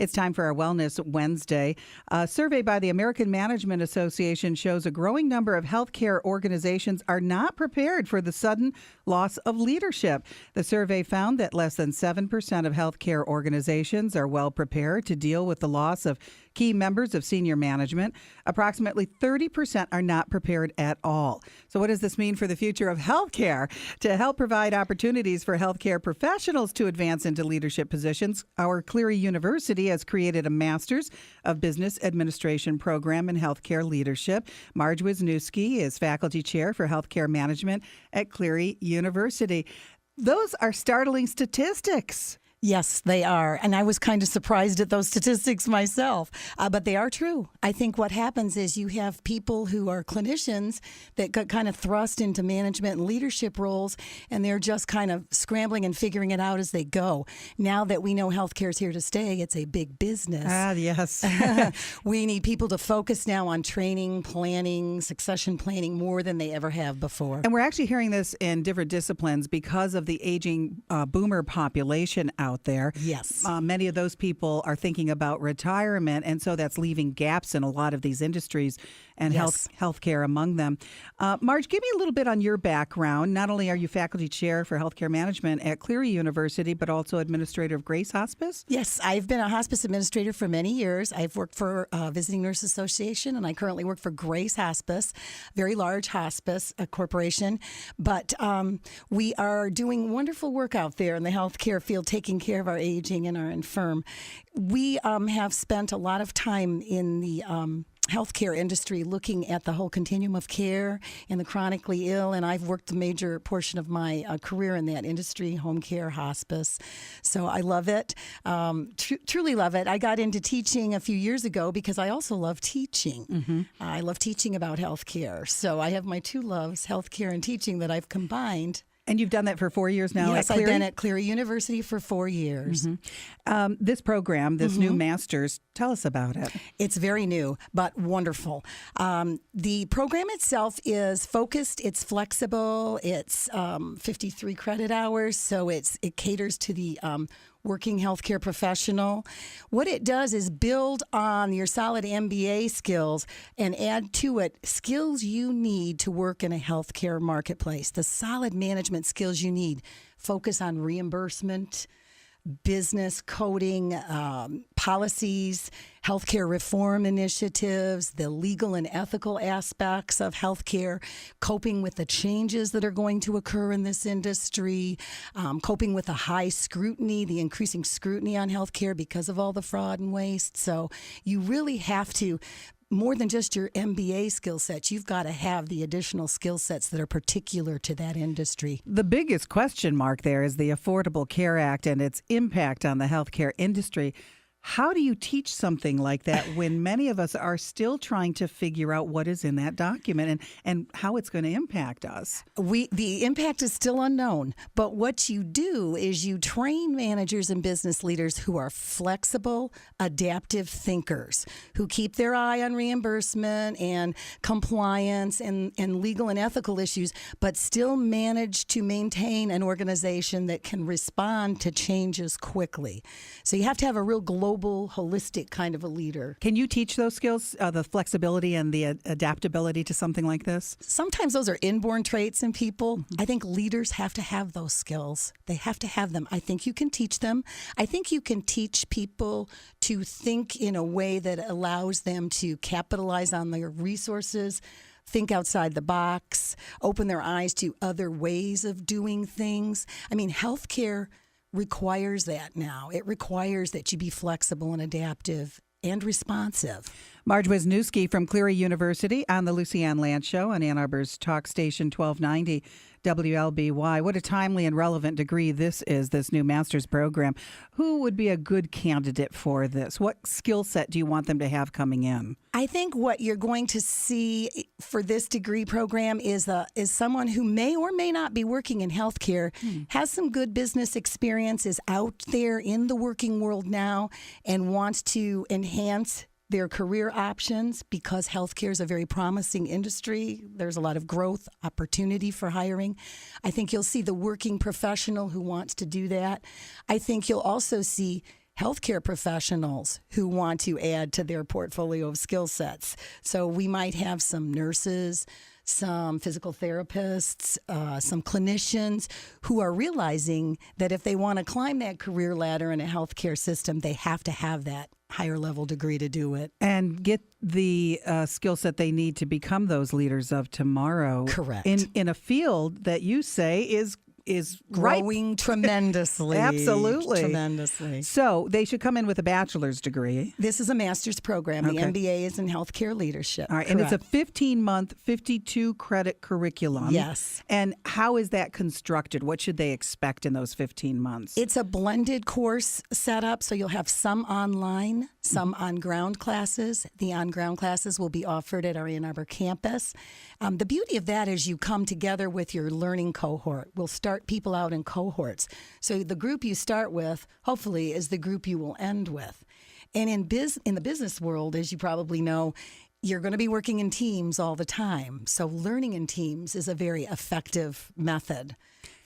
It's time for our Wellness Wednesday. A survey by the American Management Association shows a growing number of healthcare organizations are not prepared for the sudden loss of leadership. The survey found that less than 7% of healthcare organizations are well prepared to deal with the loss of key members of senior management. Approximately 30% are not prepared at all. So what does this mean for the future of healthcare? To help provide opportunities for healthcare professionals to advance into leadership positions, our Cleary University has created a Master's of Business Administration program in healthcare leadership. Marge Wisniewski is faculty chair for healthcare management at Cleary University. Those are startling statistics. Yes, they are. And I was kind of surprised at those statistics myself. But they are true. I think what happens is you have people who are clinicians that got kind of thrust into management and leadership roles, and they're just kind of scrambling and figuring it out as they go. Now that we know healthcare is here to stay, it's a big business. Yes. We need people to focus now on training, planning, succession planning more than they ever have before. And we're actually hearing this in different disciplines because of the aging boomer population out there. Yes. Many of those people are thinking about retirement, and so that's leaving gaps in a lot of these industries and healthcare among them. Marge, give me a little bit on your background. Not only are you faculty chair for healthcare management at Cleary University, but also administrator of Grace Hospice? Yes, I've been a hospice administrator for many years. I've worked for Visiting Nurse Association, and I currently work for Grace Hospice, very large hospice corporation. But we are doing wonderful work out there in the healthcare field, taking care of our aging and our infirm. We have spent a lot of time in the healthcare industry looking at the whole continuum of care and the chronically ill, and I've worked a major portion of my career in that industry, home care, hospice. So I love it, truly love it. I got into teaching a few years ago because I also love teaching. Mm-hmm. I love teaching about healthcare. So I have my two loves, healthcare and teaching, that I've combined. And you've done that for 4 years now yes, at Cleary? I've been at Cleary University for 4 years. Mm-hmm. This program, this new master's, tell us about it. It's very new, but wonderful. The program itself is focused, it's flexible, it's 53 credit hours, so it caters to the working healthcare professional. What it does is build on your solid MBA skills and add to it skills you need to work in a healthcare marketplace. The solid management skills you need. Focus on reimbursement, business coding, policies, healthcare reform initiatives, the legal and ethical aspects of healthcare, coping with the changes that are going to occur in this industry, coping with the high scrutiny, the increasing scrutiny on healthcare because of all the fraud and waste. So you really have to, more than just your MBA skill sets, you've got to have the additional skill sets that are particular to that industry. The biggest question mark there is the Affordable Care Act and its impact on the healthcare industry. How do you teach something like that when many of us are still trying to figure out what is in that document and how it's going to impact us? The impact is still unknown, but what you do is you train managers and business leaders who are flexible, adaptive thinkers, who keep their eye on reimbursement and compliance and legal and ethical issues, but still manage to maintain an organization that can respond to changes quickly. So you have to have a real global, holistic kind of a leader. Can you teach those skills, the flexibility and the adaptability to something like this? Sometimes those are inborn traits in people. Mm-hmm. I think leaders have to have those skills. They have to have them. I think you can teach them. I think you can teach people to think in a way that allows them to capitalize on their resources, think outside the box, open their eyes to other ways of doing things. I mean, healthcare requires that now. It requires that you be flexible and adaptive and responsive. Marge Wisniewski from Cleary University on the Lucy Ann Land Show on Ann Arbor's Talk Station 1290 WLBY. What a timely and relevant degree this is, this new master's program. Who would be a good candidate for this? What skill set do you want them to have coming in? I think what you're going to see for this degree program is someone who may or may not be working in healthcare, has some good business experience, is out there in the working world now, and wants to enhance their career options because healthcare is a very promising industry. There's a lot of growth, opportunity for hiring. I think you'll see the working professional who wants to do that. I think you'll also see healthcare professionals who want to add to their portfolio of skill sets. So we might have some nurses, some physical therapists, some clinicians who are realizing that if they want to climb that career ladder in a healthcare system, they have to have that higher level degree to do it. And get the skill set they need to become those leaders of tomorrow. Correct. In a field that you say is growing tremendously. Absolutely. Tremendously. So they should come in with a bachelor's degree. This is a master's program. The MBA is in healthcare leadership. All right. And it's a 15-month, 52-credit curriculum. Yes. And how is that constructed? What should they expect in those 15 months? It's a blended course setup, so you'll have some online, some on-ground classes. The on-ground classes will be offered at our Ann Arbor campus. The beauty of that is you come together with your learning cohort. We'll start people out in cohorts. So the group you start with, hopefully, is the group you will end with. And in the business world, as you probably know, you're going to be working in teams all the time. So learning in teams is a very effective method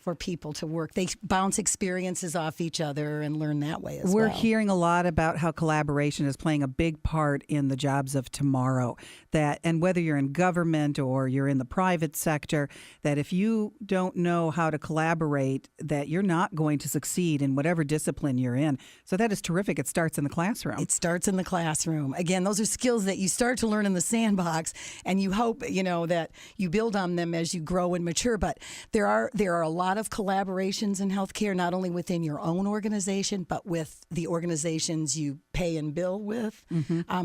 for people to work. They bounce experiences off each other and learn that way as well. We're hearing a lot about how collaboration is playing a big part in the jobs of tomorrow. And whether you're in government or you're in the private sector, that if you don't know how to collaborate, that you're not going to succeed in whatever discipline you're in. So that is terrific. It starts in the classroom. It starts in the classroom. Again, those are skills that you start to learn in the sandbox, and you hope, that you build on them as you grow and mature. But there are a lot of collaborations in healthcare, not only within your own organization, but with the organizations you pay and bill with,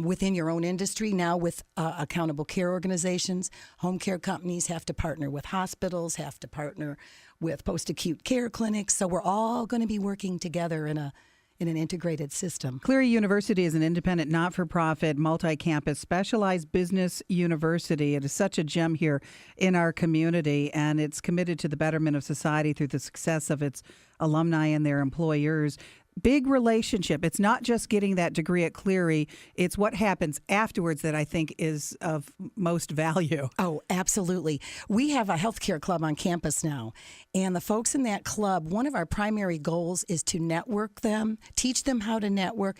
within your own industry. Now with accountable care organizations, home care companies have to partner with hospitals, have to partner with post-acute care clinics. So we're all going to be working together in an integrated system. Cleary University is an independent, not-for-profit, multi-campus, specialized business university. It is such a gem here in our community, and it's committed to the betterment of society through the success of its alumni and their employers. Big relationship. It's not just getting that degree at Cleary. It's what happens afterwards that I think is of most value. Oh, absolutely. We have a healthcare club on campus now. And the folks in that club, one of our primary goals is to network them, teach them how to network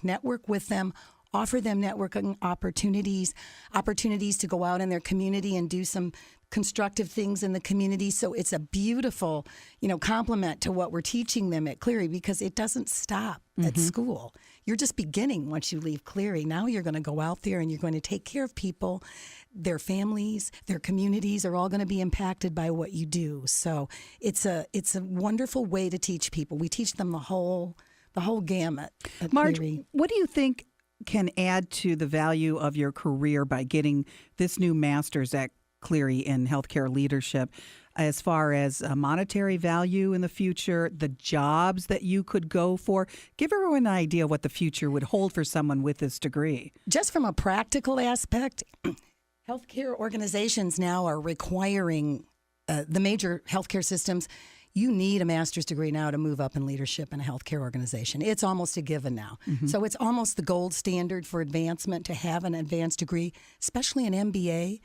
with them, offer them networking opportunities to go out in their community and do some constructive things in the community. So it's a beautiful, complement to what we're teaching them at Cleary, because it doesn't stop at school. You're just beginning once you leave Cleary. Now you're going to go out there and you're going to take care of people. Their families, their communities are all going to be impacted by what you do. So it's a wonderful way to teach people. We teach them the whole gamut at Marge, Cleary. what do you think can add to the value of your career by getting this new master's at Cleary in healthcare leadership, as far as monetary value in the future, the jobs that you could go for? Give everyone an idea of what the future would hold for someone with this degree. Just from a practical aspect, healthcare organizations now are requiring the major healthcare systems. You need a master's degree now to move up in leadership in a healthcare organization. It's almost a given now. So it's almost the gold standard for advancement to have an advanced degree, especially an MBA,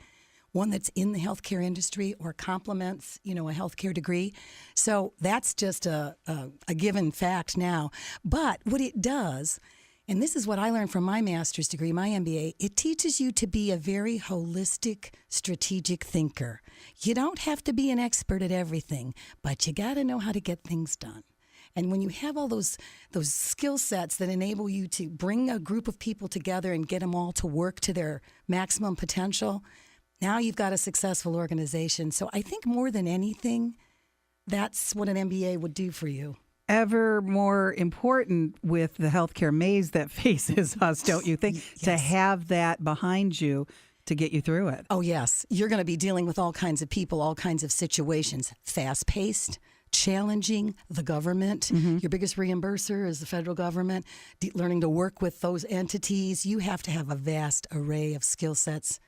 one that's in the healthcare industry or complements, a healthcare degree. So that's just a given fact now. But what it does, and this is what I learned from my master's degree, my MBA, it teaches you to be a very holistic, strategic thinker. You don't have to be an expert at everything, but you got to know how to get things done. And when you have all those skill sets that enable you to bring a group of people together and get them all to work to their maximum potential, now you've got a successful organization. So I think more than anything, that's what an MBA would do for you. Ever more important with the healthcare maze that faces us, don't you think, Yes. to have that behind you to get you through it? Oh, yes. You're going to be dealing with all kinds of people, all kinds of situations, fast-paced, challenging, the government. Your biggest reimburser is the federal government. Learning to work with those entities. You have to have a vast array of skill sets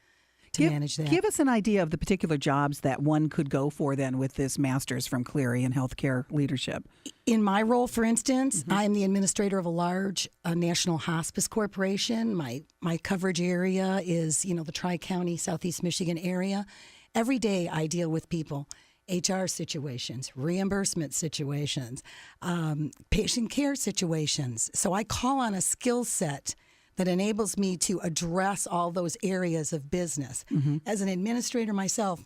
to manage that. Give us an idea of the particular jobs that one could go for then with this master's from Cleary in healthcare leadership. In my role, for instance, I'm the administrator of a large national hospice corporation. My coverage area is, the Tri-County, Southeast Michigan area. Every day I deal with people HR situations, reimbursement situations, patient care situations. So I call on a skill set that enables me to address all those areas of business. As an administrator myself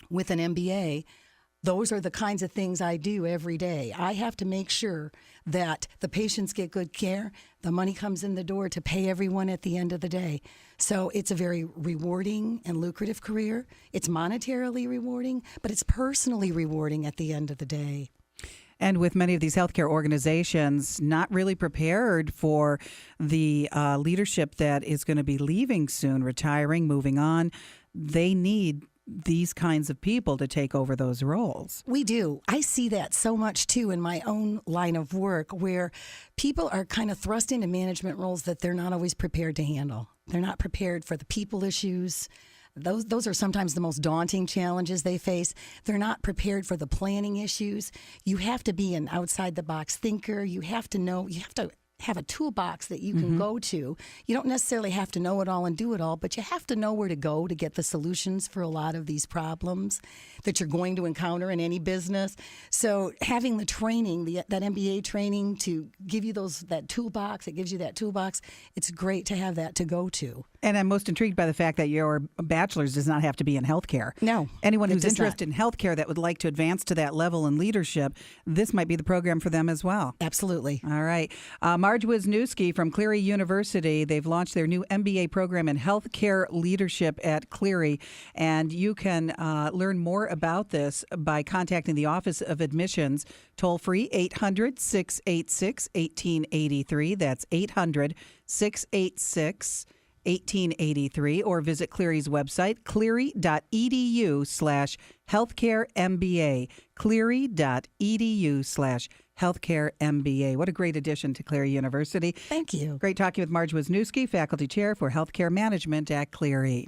with an MBA, those are the kinds of things I do every day. I have to make sure that the patients get good care, the money comes in the door to pay everyone at the end of the day. So it's a very rewarding and lucrative career. It's monetarily rewarding, but it's personally rewarding at the end of the day. And with many of these healthcare organizations not really prepared for the leadership that is going to be leaving soon, retiring, moving on, they need these kinds of people to take over those roles. We do. I see that so much too in my own line of work, where people are kind of thrust into management roles that they're not always prepared to handle. They're not prepared for the people issues. Those are sometimes the most daunting challenges they face. They're not prepared for the planning issues. You have to be an outside the box thinker. You have to have a toolbox that you can go to. You don't necessarily have to know it all and do it all, but you have to know where to go to get the solutions for a lot of these problems that you're going to encounter in any business. So having the training, that MBA training to give you that toolbox, it gives you that toolbox, it's great to have that to go to. And I'm most intrigued by the fact that your bachelor's does not have to be in healthcare. No. Anyone who's interested in healthcare that would like to advance to that level in leadership, this might be the program for them as well. Absolutely. All right. Marge Wisniewski from Cleary University, they've launched their new MBA program in healthcare leadership at Cleary. And you can learn more about this by contacting the Office of Admissions, toll free 800-686-1883. That's 800-686-1883. 1883, or visit Cleary's website, cleary.edu/healthcaremba, cleary.edu/healthcaremba. What a great addition to Cleary University. Thank you. Great talking with Marge Wisniewski, Faculty Chair for Healthcare Management at Cleary.